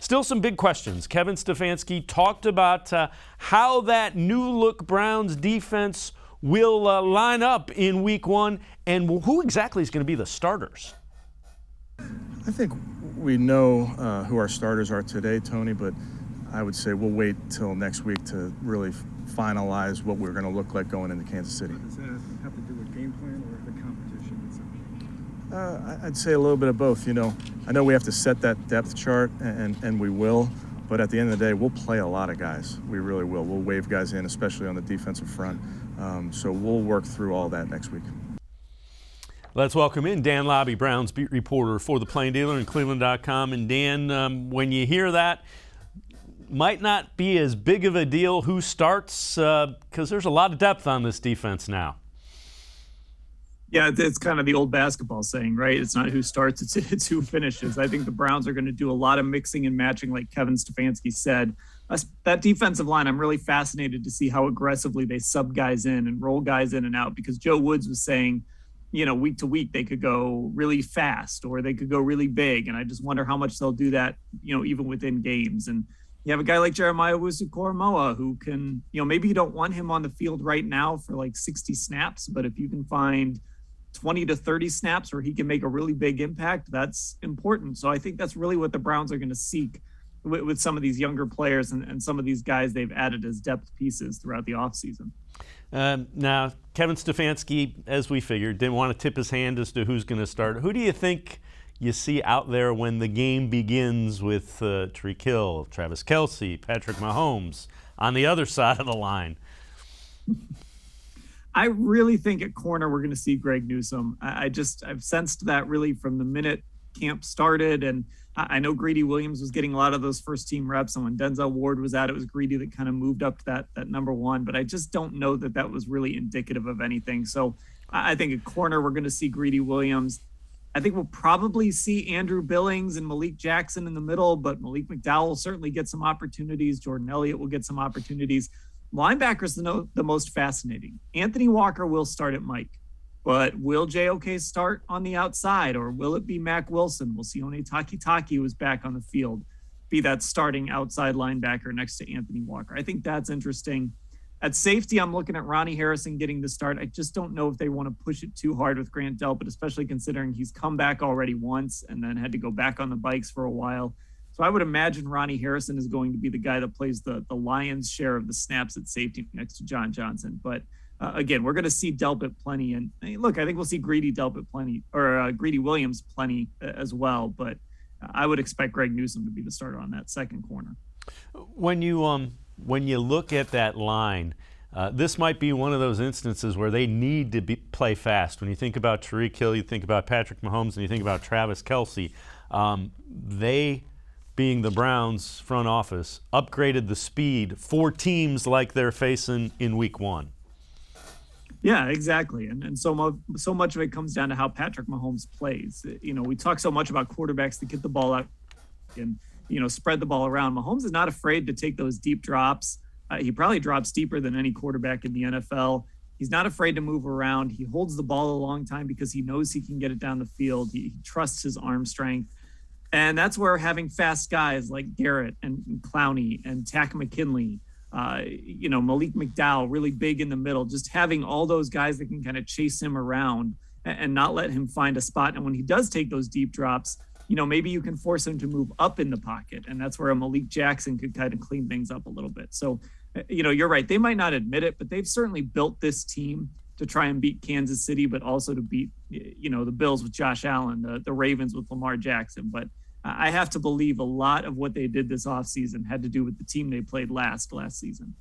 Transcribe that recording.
Still some big questions. Kevin Stefanski talked about how that new-look Browns defense will line up in Week 1, and who exactly is going to be the starters. I think we know who our starters are today, Tony, but I would say we'll wait till next week to really finalize what we're going to look like going into Kansas City. Does that have to do with game plan or the competition itself? I'd say a little bit of both. I know we have to set that depth chart, and we will, but at the end of the day, we'll play a lot of guys. We really will. We'll wave guys in, especially on the defensive front. So we'll work through all that next week. Let's welcome in Dan Labbe, Browns beat reporter for the Plain Dealer and cleveland.com. And Dan, when you hear that, might not be as big of a deal who starts because there's a lot of depth on this defense now. Yeah, it's kind of the old basketball saying, right? It's not who starts, it's who finishes. I think the Browns are going to do a lot of mixing and matching, like Kevin Stefanski said. That defensive line, I'm really fascinated to see how aggressively they sub guys in and roll guys in and out, because Joe Woods was saying, week to week, they could go really fast or they could go really big. And I just wonder how much they'll do that, even within games. And you have a guy like Jeremiah Owusu-Koramoah who can, maybe you don't want him on the field right now for like 60 snaps, but if you can find 20 to 30 snaps where he can make a really big impact, that's important. So I think that's really what the Browns are going to seek with some of these younger players and some of these guys they've added as depth pieces throughout the offseason. Now, Kevin Stefanski, as we figured, didn't want to tip his hand as to who's going to start. Who do you think you see out there when the game begins with Tyreek Hill, Travis Kelce, Patrick Mahomes on the other side of the line? I really think at corner we're going to see Greg Newsome. I've sensed that really from the minute camp started, and I know Greedy Williams was getting a lot of those first team reps, and when Denzel Ward was out, it was Greedy that kind of moved up to that number one, but I just don't know that was really indicative of anything. So I think at corner we're going to see Greedy Williams. I think we'll probably see Andrew Billings and Malik Jackson in the middle, but Malik McDowell will certainly get some opportunities. Jordan Elliott will get some opportunities. Linebackers the most fascinating. Anthony Walker will start at Mike, but will JOK start on the outside, or will it be Mac Wilson? We'll see One Takitaki, who was back on the field, be that starting outside linebacker next to Anthony Walker. I think that's interesting. At safety, I'm looking at Ronnie Harrison getting the start. I just don't know if they want to push it too hard with Grant Delpit, especially considering he's come back already once and then had to go back on the bikes for a while. So I would imagine Ronnie Harrison is going to be the guy that plays the lion's share of the snaps at safety next to John Johnson. But again, we're going to see Delpit plenty. And look, I think we'll see Greedy Delpit plenty, or Greedy Williams plenty as well. But I would expect Greg Newsome to be the starter on that second corner. When you look at that line, this might be one of those instances where they need to play fast. When you think about Tyreek Hill, you think about Patrick Mahomes, and you think about Travis Kelce. They, being the Browns front office, upgraded the speed for teams like they're facing in Week 1. Yeah, exactly. And so much of it comes down to how Patrick Mahomes plays. We talk so much about quarterbacks that get the ball out and, spread the ball around. Mahomes is not afraid to take those deep drops. He probably drops deeper than any quarterback in the NFL. He's not afraid to move around. He holds the ball a long time because he knows he can get it down the field. He trusts his arm strength. And that's where having fast guys like Garrett and Clowney and Tack McKinley, Malik McDowell, really big in the middle, just having all those guys that can kind of chase him around and not let him find a spot. And when he does take those deep drops, maybe you can force him to move up in the pocket. And that's where a Malik Jackson could kind of clean things up a little bit. So, you're right. They might not admit it, but they've certainly built this team to try and beat Kansas City, but also to beat, the Bills with Josh Allen, the Ravens with Lamar Jackson. But I have to believe a lot of what they did this offseason had to do with the team they played last season.